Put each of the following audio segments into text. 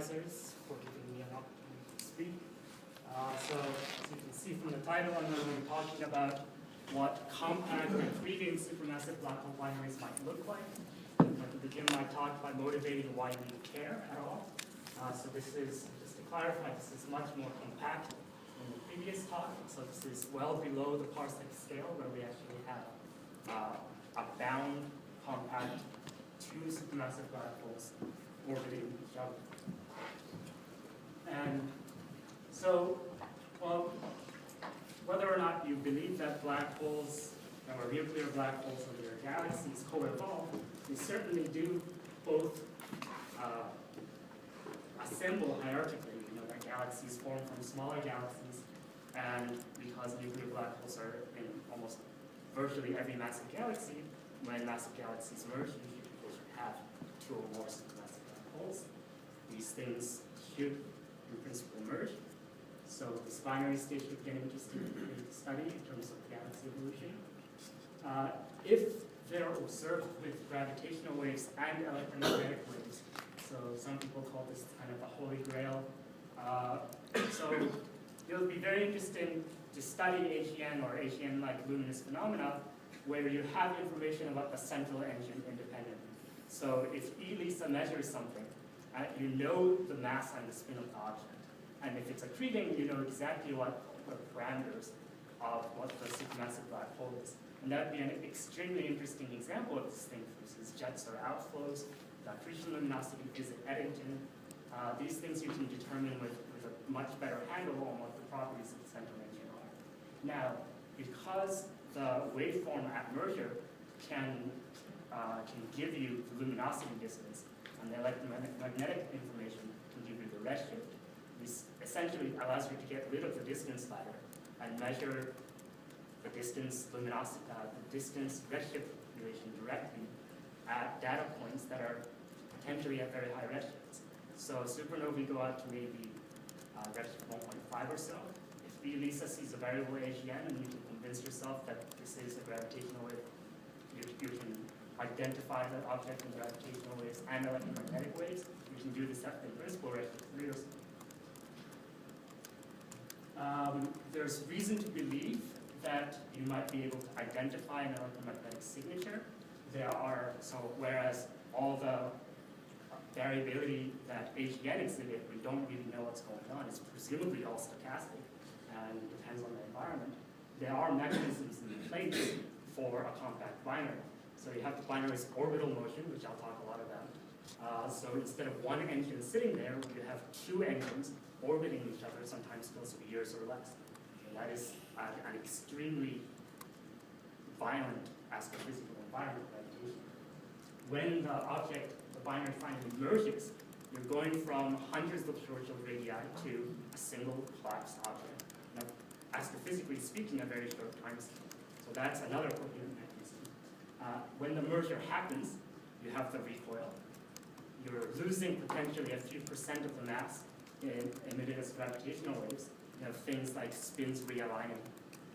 organizers for giving me an opportunity to speak. So as you can see from the title, I'm going to be talking about what compact and freeing supermassive black hole binaries might look like. I'm going to begin my talk by motivating why we care at all. So this is, just to clarify, this is much more compact than the previous talk. So this is well below the parsec scale, where we actually have a bound compact two supermassive black holes orbiting each other. And so, well, whether or not you believe that black holes or nuclear black holes or their galaxies co-evolve, they certainly do both assemble hierarchically. You know, that galaxies form from smaller galaxies, and because nuclear black holes are in almost virtually every massive galaxy, when massive galaxies merge, usually they should have two or more supermassive black holes. These things should, in principle, merge. So this binary state should get interesting to study in terms of galaxy evolution. If they're observed with gravitational waves and electromagnetic waves, so some people call this kind of the holy grail. So it'll be very interesting to study AGN or AGN-like luminous phenomena where you have information about the central engine independently. So if E-LISA measures something, you know the mass and the spin of the object. And if it's accreting, you know exactly what the parameters of what the supermassive black hole is. And that would be an extremely interesting example of this thing. This is jets or outflows. The accretion luminosity is at Eddington. These things you can determine with a much better handle on what the properties of the central engine are. Now, because the waveform at merger can give you the luminosity distance, and the electromagnetic information can give you the redshift, this essentially allows you to get rid of the distance ladder and measure the distance luminosity, the distance redshift relation directly at data points that are potentially at very high redshifts. So supernovae go out to maybe redshift 1.5 or so. If E-LISA sees a variable AGN and you can convince yourself that this is a gravitational wave, you can identify the object in gravitational waves and electromagnetic waves. You can do this in principle redshift 3 or so. There's reason to believe that you might be able to identify an electromagnetic signature. Whereas all the variability that AGN exhibit, we don't really know what's going on. It's presumably all stochastic and depends on the environment. There are mechanisms in place for a compact binary. So you have the binary's orbital motion, which I'll talk a lot about. So instead of one engine sitting there, you have two engines orbiting each other, sometimes close to years or less. And that is an extremely violent astrophysical environment, gravitation. When the object, the binary finally merges, you're going from hundreds of Schwarzschild radii to a single collapsed object. Now, astrophysically speaking, a very short time scale. So that's another coherent mechanism. When the merger happens, you have the recoil. You're losing potentially a few percent of the mass emitted as gravitational waves. You have things like spins realigning.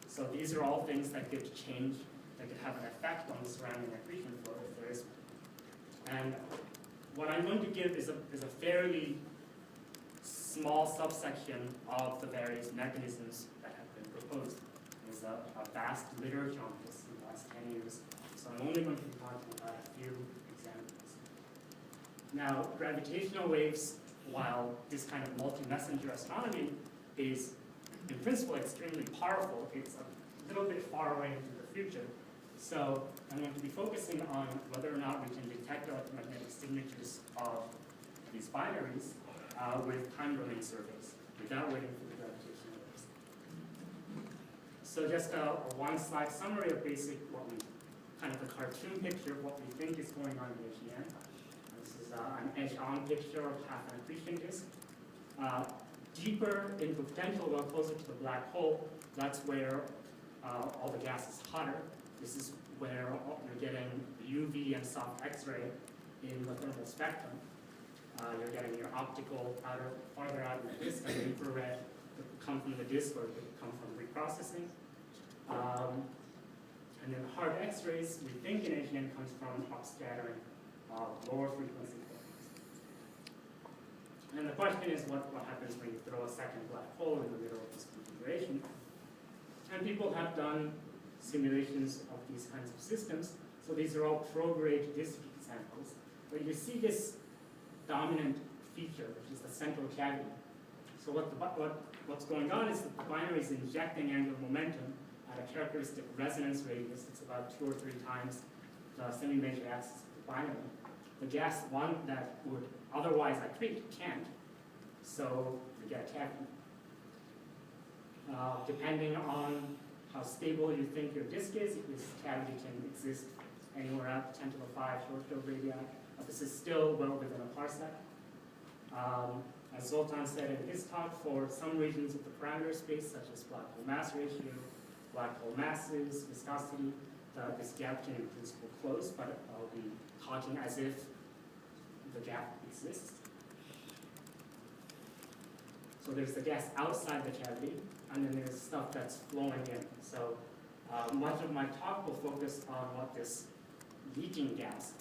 So these are all things that could change, that could have an effect on the surrounding accretion flow if there is one. And what I'm going to give is a fairly small subsection of the various mechanisms that have been proposed. There's a vast literature on this in the last 10 years. So I'm only going to be talking about a few examples. Now, gravitational waves, while this kind of multi-messenger astronomy is in principle extremely powerful, it's a little bit far away into the future. So I'm going to be focusing on whether or not we can detect electromagnetic signatures of these binaries with time domain surveys without waiting for the gravitational waves. So just a one-slide summary of kind of a cartoon picture of what we think is going on in AGN. This is an edge-on picture of half an accretion disk. Deeper into potential, well closer to the black hole, that's where all the gas is hotter. This is where you're getting UV and soft X-ray in the thermal spectrum. You're getting your optical farther out in the disk, and infrared that could come from the disk or could come from reprocessing. And then hard X-rays, we think in AGN comes from upscattering lower frequency photons. And the question is what happens when you throw a second black hole in the middle of this configuration. And people have done simulations of these kinds of systems. So these are all prograde disk examples. But you see this dominant feature, which is the central cavity. So what's going on is that the binary is injecting angular momentum at a characteristic resonance radius. It's about 2 or 3 times the semi-major axis of the binary. The gas one that would otherwise accrete can't. So you get a cavity. Depending on how stable you think your disk is, this cavity can exist anywhere up 10 to the 5 short field radii. But this is still well within a parsec. As Zoltan said in his talk, for some regions of the parameter space, such as black hole mass ratio, black hole masses, viscosity, this gap can in principle close, but I'll be talking as if the gap exists. So there's the gas outside the cavity, and then there's stuff that's flowing in. So much of my talk will focus on what this leaking gas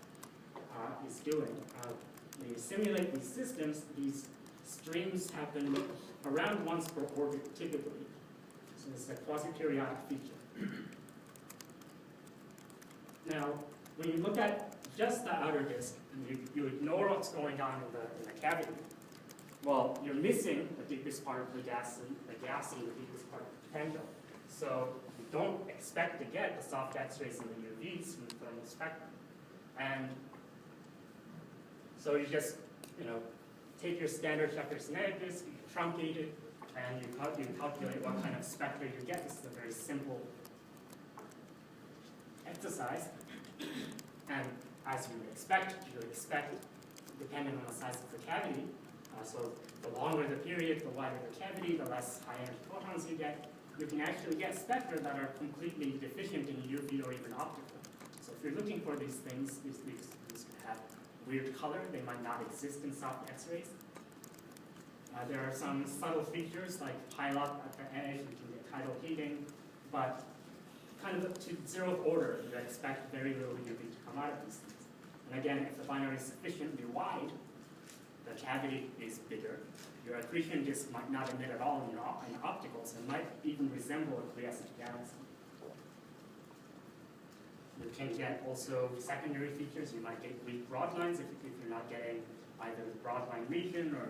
is doing. When you simulate these systems, these streams happen around once per orbit typically. So this is a quasi-periodic feature. Now, when you look at just the outer disk, and you ignore what's going on in the cavity, well, you're missing the deepest part of the gas and the deepest part of the potential. So you don't expect to get the soft X-rays and the UVs from the thermal spectrum. And so you just, take your standard Checker-Cenac disk, you truncate it, and you calculate what kind of spectra you get. This is a very simple exercise. And as you would expect, depending on the size of the cavity, so the longer the period, the wider the cavity, the less high-energy photons you get. You can actually get spectra that are completely deficient in UV or even optical. So if you're looking for these things, these could have weird color. They might not exist in soft X-rays. There are some subtle features like pileup at the edge. You can get tidal heating, but kind of to 0th order, you expect very little UV to come out of these things. And again, if the binary is sufficiently wide, the cavity is bigger. Your accretion disk might not emit at all in opticals, and might even resemble a quiescent galaxy. You can get also secondary features. You might get weak broadlines if you're not getting either the broadline region or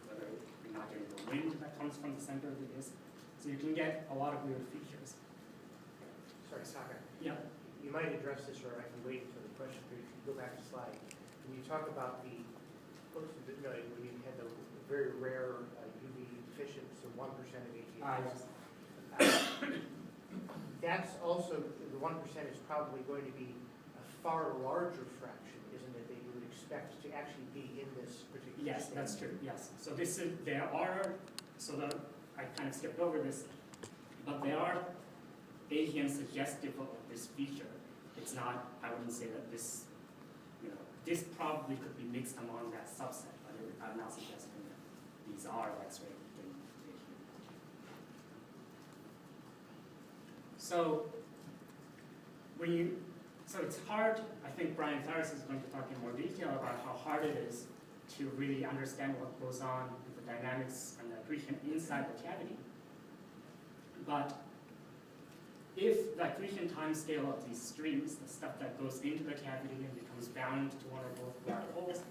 whether you're not getting the wind that comes from the center of the disk. So you can get a lot of weird features. Sorry, Taka. Yeah. You might address this, or I can wait until the question. But if you go back a slide, when you talk about when you had the very rare UV deficient, so 1% of AGS. Yes. That's also, the 1% is probably going to be a far larger fraction, isn't it, that you would expect to actually be in this particular Yes, state? that's true, yes. So I kind of skipped over this, but there are AGM suggestive of this feature. It's not, I wouldn't say that this, this probably could be mixed among that subset, but I'm not suggesting that these are X-ray AGM. So it's hard. I think Brian Tharis is going to talk in more detail about how hard it is to really understand what goes on with the dynamics and the accretion inside the cavity. But if the accretion time scale of these streams, the stuff that goes into the cavity and becomes bound to one or both black holes,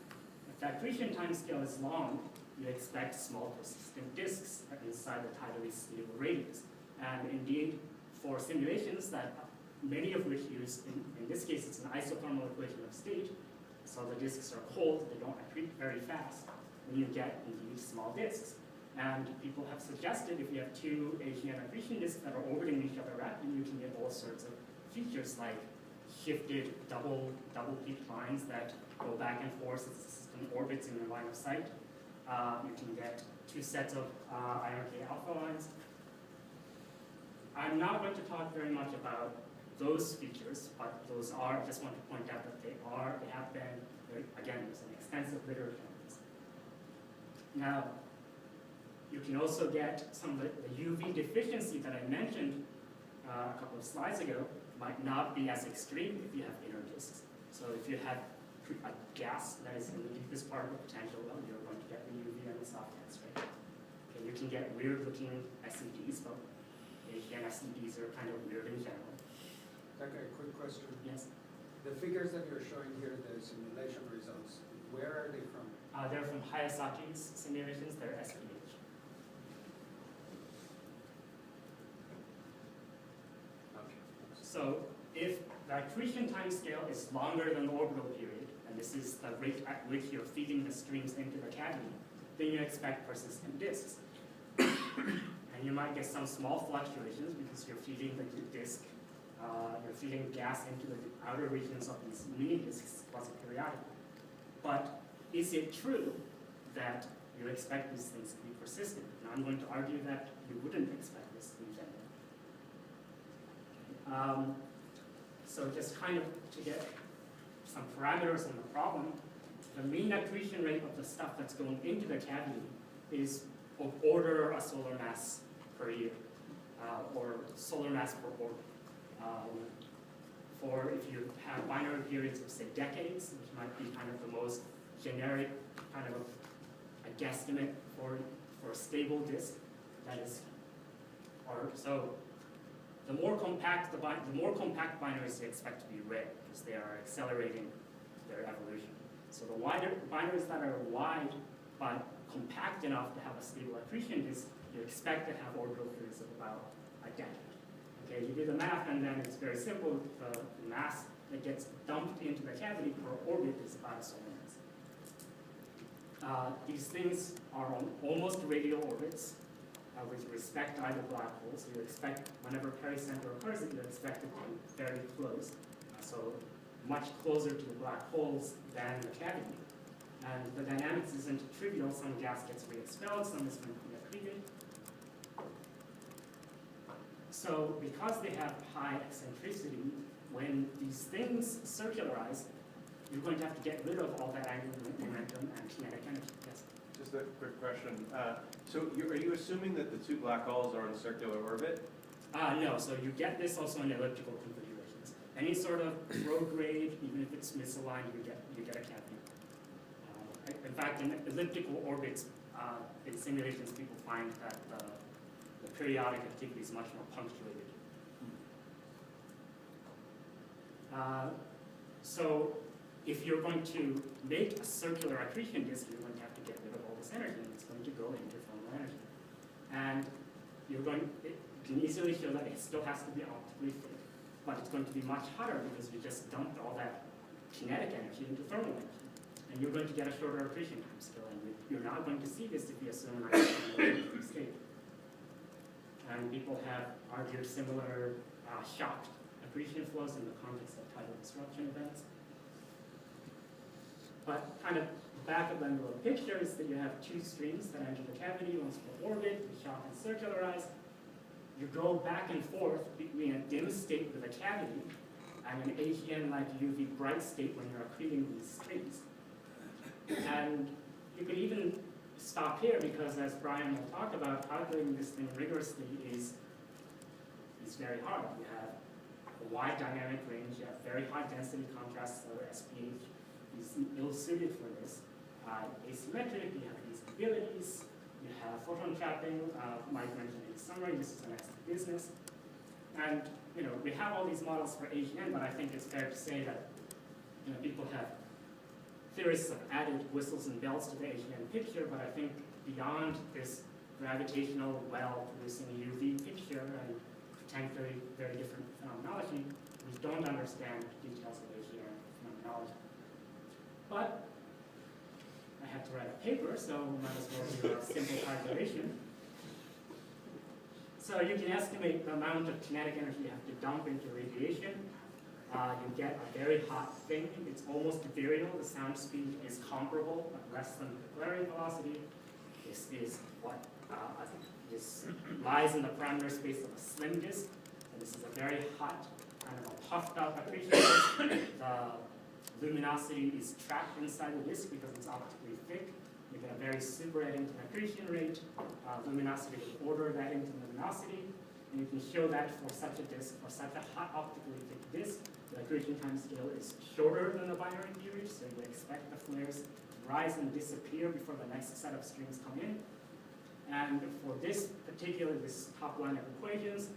if the accretion time scale is long, you expect small persistent disks inside the tidally stable radius. And indeed, for simulations that many of which use, in this case, it's an isothermal equation of state, so the disks are cold, they don't accrete very fast, and you get indeed small disks. And people have suggested if you have 2 AGN accretion disks that are orbiting each other rapidly, you can get all sorts of features like shifted double peaked lines that go back and forth as the system orbits in the line of sight. You can get 2 sets of IRK alpha lines. I'm not going to talk very much about those features, but those are, I just want to point out that they have been, again, there's an extensive literature on this. Now, you can also get some of the UV deficiency that I mentioned a couple of slides ago might not be as extreme if you have inner disks. So if you have a gas that is in the deepest part of the potential, well, you're going to get the UV and the can get weird-looking SEDs, but AGN SEDs are kind of weird in general. Okay, quick question. Yes? The figures that you're showing here, the simulation results, where are they from? They're from Hayasaki's simulations, they're SMBH. Okay. So if the accretion time scale is longer than the orbital period, and this is the rate at which you're feeding the streams into the cavity, then you expect persistent disks. And you might get some small fluctuations because you're feeding the disk, you're feeding gas into the outer regions of these mini disks quasi-periodically. But is it true that you expect these things to be persistent? And I'm going to argue that you wouldn't expect this in general. So just kind of to get some parameters on the problem, the mean accretion rate of the stuff that's going into the cavity is of order a solar mass per year, or solar mass per orbit. For if you have binary periods of, say, decades, which might be kind of the most generic kind of a guesstimate for a stable disk, that is, or so the more compact binaries you expect to be red because they are accelerating their evolution. So the wider binaries that are wide but compact enough to have a stable accretion disk, you expect to have orbital periods of about a decade. Okay, you do the math and then it's very simple. The mass that gets dumped into the cavity per orbit is about a solar mass. These things are on almost radial orbits with respect to either black holes. So you expect whenever pericenter occurs, you expect it to be very close. So much closer to the black holes than the cavity. And the dynamics isn't trivial. Some gas gets re-expelled, some is going to be accreted. So because they have high eccentricity, when these things circularize, you're going to have to get rid of all that angular momentum and kinetic energy. Yes? Just a quick question. So are you assuming that the two black holes are in circular orbit? No, so you get this also in elliptical configurations. Any sort of prograde, even if it's misaligned, you get a cavity. In fact, in elliptical orbits, in simulations, people find that the periodic activity is much more punctuated. So if you're going to make a circular accretion disk, you're going to have to get rid of all this energy, and it's going to go into thermal energy. And you can easily show that it still has to be optically thick, but it's going to be much hotter because you just dumped all that kinetic energy into thermal energy. And you're going to get a shorter accretion time scale, and you're not going to see this if you assume a state. And people have argued similar shocked accretion flows in the context of tidal disruption events. But kind of back of the envelope picture is that you have two streams that enter the cavity, one's per orbit, you shock and circularize. You go back and forth between a dim state with a cavity and an AGN-like UV bright state when you're accreting these streams. And you could even stop here because, as Brian will talk about, calculating this thing rigorously is very hard. You have a wide dynamic range, you have very high density contrast, so SPH is ill-suited for this. Asymmetric, you have these abilities, you have photon trapping. Mike mentioned in summary, this is the next business. And we have all these models for AGN, but I think it's fair to say that people have theorists have added whistles and bells to the AGN picture, but I think beyond this gravitational well-producing UV picture and potentially very different phenomenology, we don't understand details of AGN phenomenology. But I had to write a paper, so might as well do a simple calculation. So you can estimate the amount of kinetic energy you have to dump into radiation. You get a very hot thing. It's almost ethereal. The sound speed is comparable, but less than the Clarion velocity. This is what this lies in the parameter space of a slim disk. And this is a very hot, kind of a puffed up accretion disk. The luminosity is trapped inside the disk because it's optically thick. You get a very super Eddington accretion rate. Luminosity will order that into luminosity. And you can show that for such a disk, for such a hot optically thick disk, the accretion time scale is shorter than the binary period, so you would expect the flares to rise and disappear before the next set of streams come in. And for this top line of equations,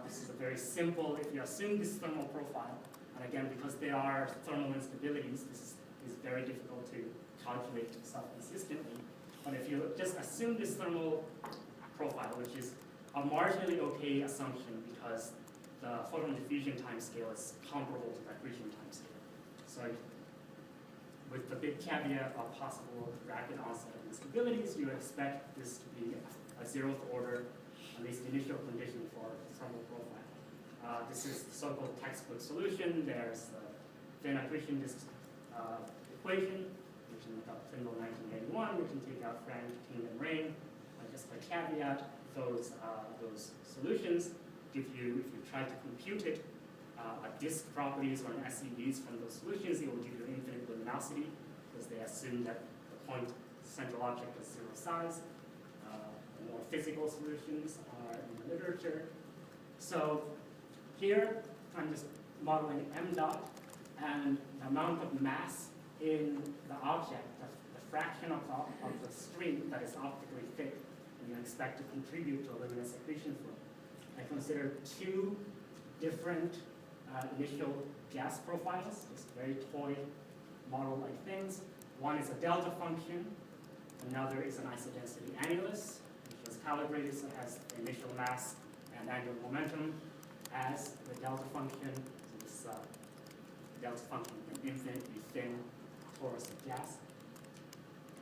this is a very simple, if you assume this thermal profile, and again, because there are thermal instabilities, this is very difficult to calculate self-consistently. But if you just assume this thermal profile, which is a marginally okay assumption because the photon diffusion timescale is comparable to the accretion timescale. So with the big caveat of possible rapid onset of instabilities, you expect this to be a zeroth order, at least initial condition for the thermal profile. This is the so-called textbook solution. There's the thin accretion disk equation, which in Tyndall 1981, we can take out Frank, King, and Rain. Just a caveat, those solutions give you, if you try to compute it, disk properties or an SEDs from those solutions, it will give you infinite luminosity because they assume that the point central object is zero size. The more physical solutions are in the literature. So here, I'm just modeling m dot and the amount of mass in the object, the fraction of the stream that is optically thick, and you expect to contribute to a luminous accretion flow. I consider two different initial gas profiles, just very toy model-like things. One is a delta function, another is an isodensity annulus, which was calibrated so it has the initial mass and angular momentum as the delta function. So this delta function is an infinitely thin torus of gas.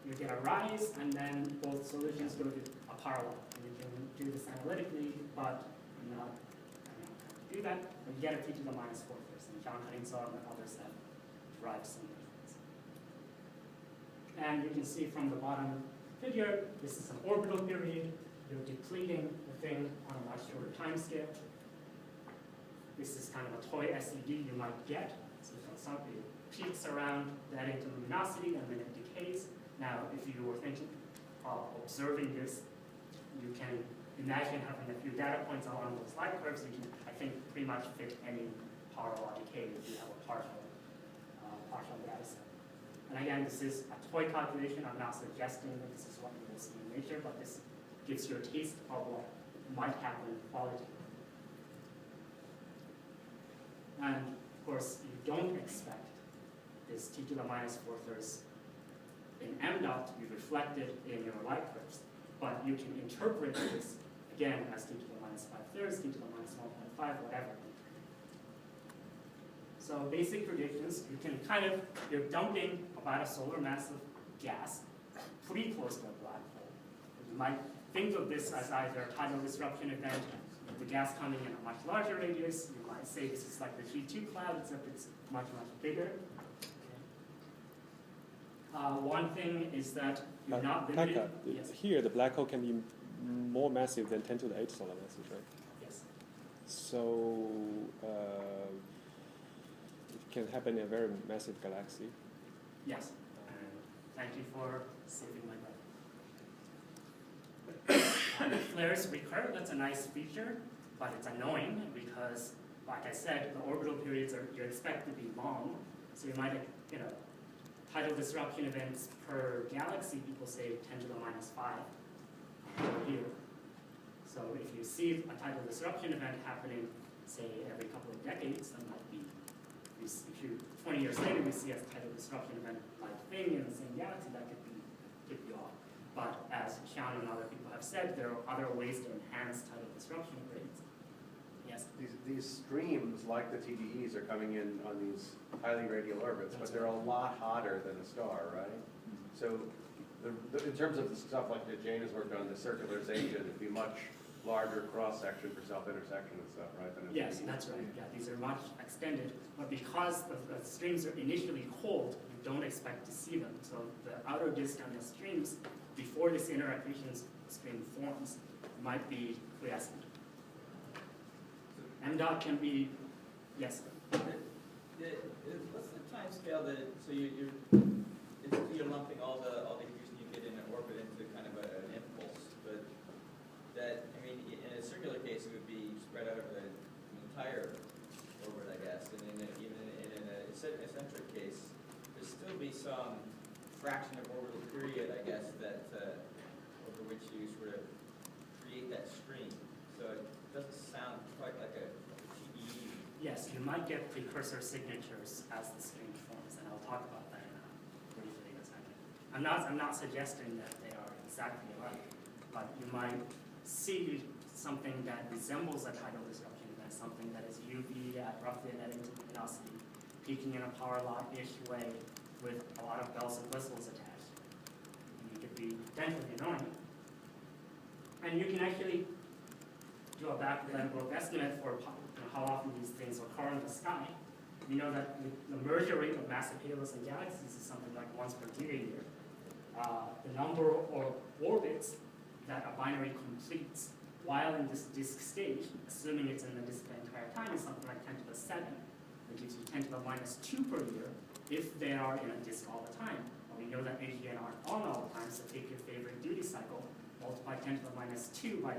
You get a rise, and then both solutions go to a parallel. And you can do this analytically, but I'm not going to do that. But you get a t to the minus 4 first, and John Huttingsarm and others have derived similar things. And you can see from the bottom figure, this is an orbital period. You're depleting the thing on a much shorter time scale. This is kind of a toy SED you might get. So it peaks around that into luminosity, and then it decays. Now, if you were thinking of observing this, you can imagine having a few data points along those light curves. You can, I think, pretty much fit any power law decay if you have a partial data set. And again, this is a toy calculation. I'm not suggesting that this is what you will see in nature, but this gives you a taste of what might happen qualitatively. And of course, you don't expect this t to the minus 4/3 in m dot to be reflected in your light curves. But you can interpret this, again, as t to the minus 5/3, t to the minus 1.5, whatever. So basic predictions, you can you're dumping about a solar mass of gas pretty close to a black hole. You might think of this as either a tidal disruption event, the gas coming in a much larger radius. You might say this is like the G2 cloud, except it's much, much bigger. One thing is that you're not limited. Taka, yes. Here the black hole can be more massive than 10 to the 8 solar masses, right? Yes. So it can happen in a very massive galaxy. Yes. And thank you for saving my breath. Flares recur. That's a nice feature, but it's annoying because, like I said, the orbital periods you expect to be long, so you might, tidal disruption events per galaxy, people say 10 to the minus 5 here. So if you see a tidal disruption event happening, say, every couple of decades, that might be, if you 20 years later you see a tidal disruption event like thing in the same galaxy, that could tip you off. But as Sean and other people have said, there are other ways to enhance tidal disruption rates. Yes? These streams, like the TDEs, are coming in on these highly radial orbits, but they're a lot hotter than a star, right? So in terms of the stuff like that Jane has worked on, the circularization, it'd be much larger cross-section for self-intersection and stuff, right? Than Yes, that's right. Yeah, these are much extended, but because the streams are initially cold, you don't expect to see them. So the outer disk on the streams, before this inner accretion stream forms, might be quiescent. M dot can be, yes? What's the time scale that, so you're lumping all the diffusion you get in an orbit into kind of an impulse, but that, I mean, in a circular case, it would be spread out over the entire orbit, I guess, and even in an eccentric case, there'd still be some fraction of orbital period, I guess, that over which you sort sort of create that stream. So it doesn't sound quite like a TDE. Yes, you might get precursor signatures as the stream forms, and I'll talk about that briefly in a second. I'm not suggesting that they are exactly alike, but you might see something that resembles a tidal disruption event, something that is UV at roughly an Eddington velocity, peaking in a power law-ish way with a lot of bells and whistles attached. And it could be potentially annoying. And you can actually do a back-of-the-envelope estimate for how often these things occur in the sky. We know that the merger rate of massive halos and galaxies is something like once per gigayear. The number of orbits that a binary completes while in this disk stage, assuming it's in the disk the entire time, is something like 10 to the 7. That gives you 10 to the minus 2 per year if they are in a disk all the time. And we know that AGN aren't on all the time, so take your favorite duty cycle, multiply 10 to the minus 2 by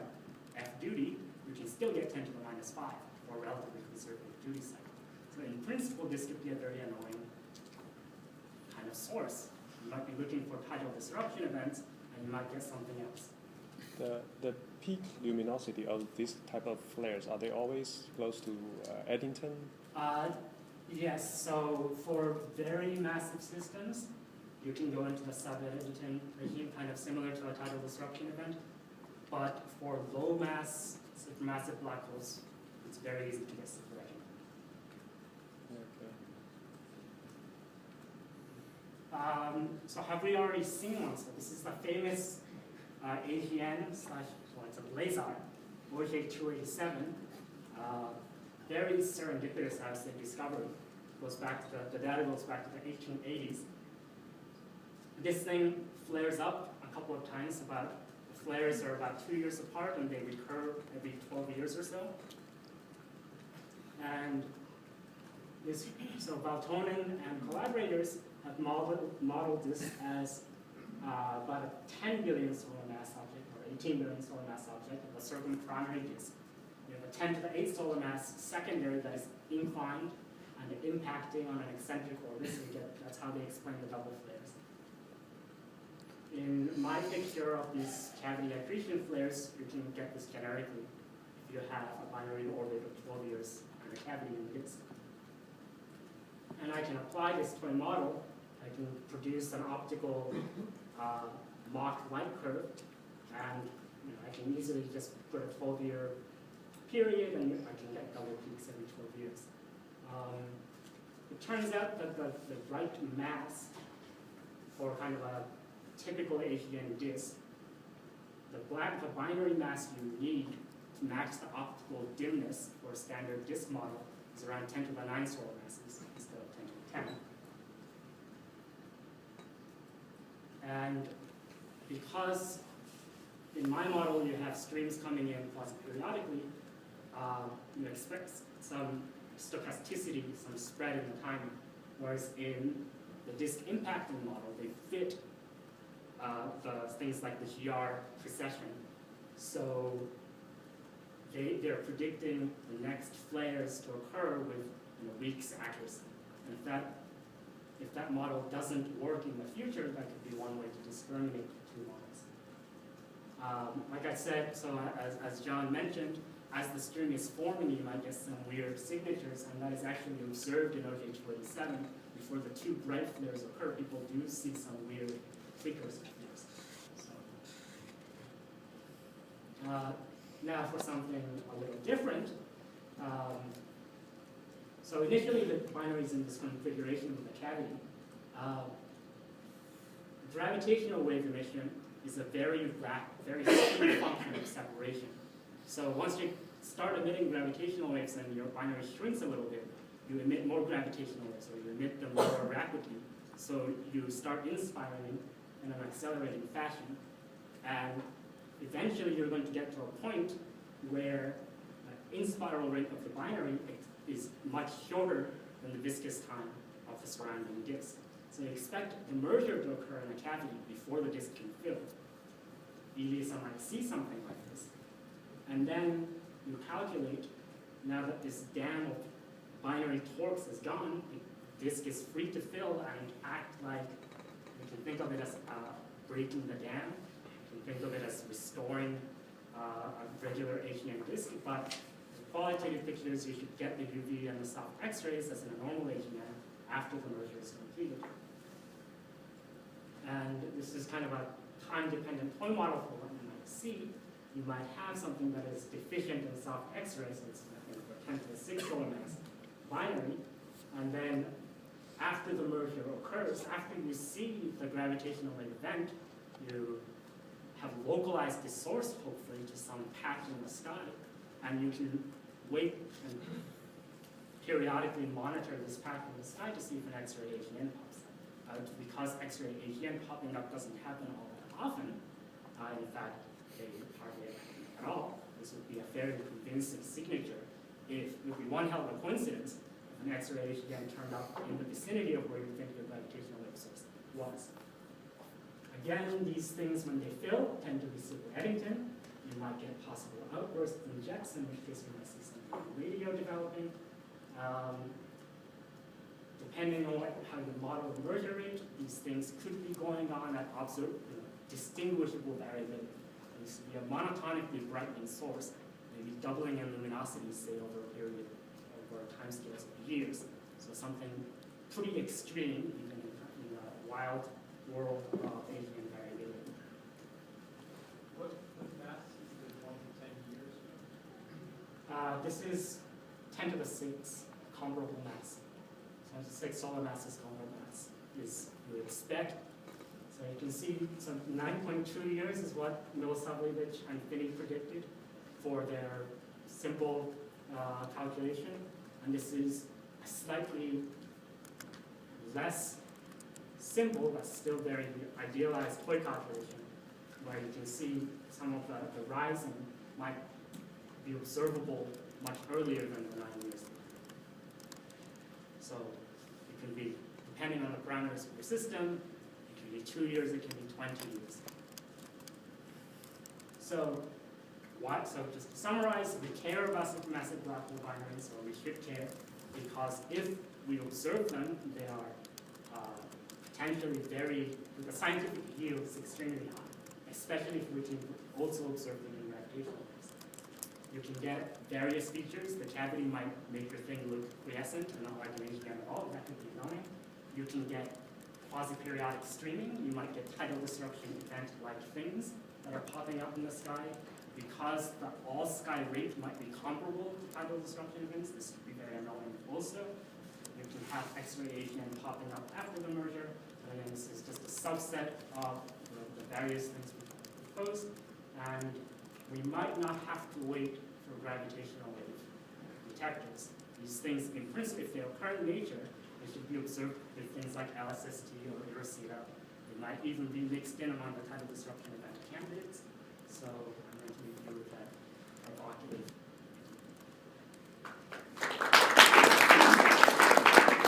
F duty, you can still get 10 to the minus 5 for a relatively conservative duty cycle. So in principle, this could be a very annoying kind of source. You might be looking for tidal disruption events, and you might get something else. The peak luminosity of this type of flares, are they always close to Eddington? Yes, so for very massive systems, you can go into the sub-Eddington regime, kind of similar to a tidal disruption event. But for low mass, supermassive black holes, it's very easy to get separation. Okay. So have we already seen one? So this is the famous AGN slash, well, it's a blazar, OJ287. Very serendipitous as they discovered. Goes back to the data goes back to the 1880s. This thing flares up a couple of times. The flares are about 2 years apart, and they recur every 12 years or so. And so Valtonen and collaborators have modeled this as about a 10 billion solar mass object, or 18 billion solar mass object of a certain primary disk. We have a 10 to the 8 solar mass secondary that is inclined and impacting on an eccentric orbit, so that's how they explain the double flares. In my picture of these cavity accretion flares, you can get this generically if you have a binary orbit of 12 years and a cavity in the disk. And I can apply this to a model. I can produce an optical mock light curve, and I can easily just put a 12-year period, and I can get double peaks every 12 years. It turns out that the right mass for kind of a typical AGN disk, the binary mass you need to match the optical dimness for a standard disk model is around 10 to the 9 solar masses instead of 10 to the 10. And because in my model you have streams coming in quasi-periodically, you expect some stochasticity, some spread in the timing, whereas in the disk impacting model, they fit the things like the GR precession. So they're predicting the next flares to occur with weeks accuracy. And if that model doesn't work in the future, that could be one way to discriminate the two models. Like I said, so as John mentioned, as the stream is forming, you might get some weird signatures, and that is actually observed in OJ287. Before the two bright flares occur, people do see some weird flickers of flares. So, now for something a little different. So initially the binaries in this configuration with the cavity. Gravitational wave emission is a very steep function of separation. So once you start emitting gravitational waves and your binary shrinks a little bit, you emit more gravitational waves, or you emit them more rapidly. So you start inspiraling in an accelerating fashion. And eventually you're going to get to a point where the inspiral rate of the binary is much shorter than the viscous time of the surrounding disk. So you expect the merger to occur in a cavity before the disk can fill. ELISA might see something like this. And then you calculate, now that this dam of binary torques is gone, the disk is free to fill and act like, you can think of it as breaking the dam. You can think of it as restoring a regular AGN disk, but the qualitative pictures, you should get the UV and the soft X-rays as in a normal AGN after the merger is completed. And this is kind of a time-dependent toy model for what you might see. You might have something that is deficient in soft X-rays, so it's a 10 to the 6 solar mass binary, and then after the merger occurs, after you see the gravitational event, you have localized the source, hopefully, to some patch in the sky, and you can wait and periodically monitor this patch in the sky to see if an X-ray AGN pops up. Because X-ray AGN popping up doesn't happen all that often, in fact, they hardly ever happen at all, this would be a fairly convincing signature if it would be one hell of a coincidence if an X-ray AGN turned up in the vicinity of where you think your gravitational wave source was. Again, these things, when they fill, tend to be super Eddington. You might get possible outbursts and jets, in which case you might see some radio developing. Depending on how you model the merger rate, these things could be going on at distinguishable variability. There used to be a monotonically brightening source, maybe doubling in luminosity, say, over a period, over time scales of years. So something pretty extreme, even in a wild world of AGN variability. What mass is the 1 to 10 years? This is 10 to the 6 comparable mass. 10 to the 6 solar mass is comparable mass, is you would expect. So you can see some 9.2 years is what Milosavljevic and Finney predicted for their simple calculation. And this is a slightly less simple, but still very idealized toy calculation, where you can see some of the rising might be observable much earlier than the 9 years. So it can be, depending on the parameters of your system, it can be 2 years, it can be 20 years. So just to summarize, we care about supermassive black hole binaries, or we should care, because if we observe them, they are potentially the scientific yield is extremely high, especially if we can also observe them in gravitational waves. You can get various features. The cavity might make your thing look quiescent and not like an AGN at all. That could be annoying. You can get quasi-periodic streaming. You might get tidal disruption event-like things that are popping up in the sky. Because the all-sky rate might be comparable to tidal disruption events, this could be very annoying also. You can have X-ray AGN popping up after the merger. And again, this is just a subset of the various things we proposed. And we might not have to wait for gravitational wave detectors. These things, in principle, if they occur in nature, they should be observed with things like LSST or Irosita. They might even be mixed in among the tidal disruption event candidates. So I'm going to leave you with that.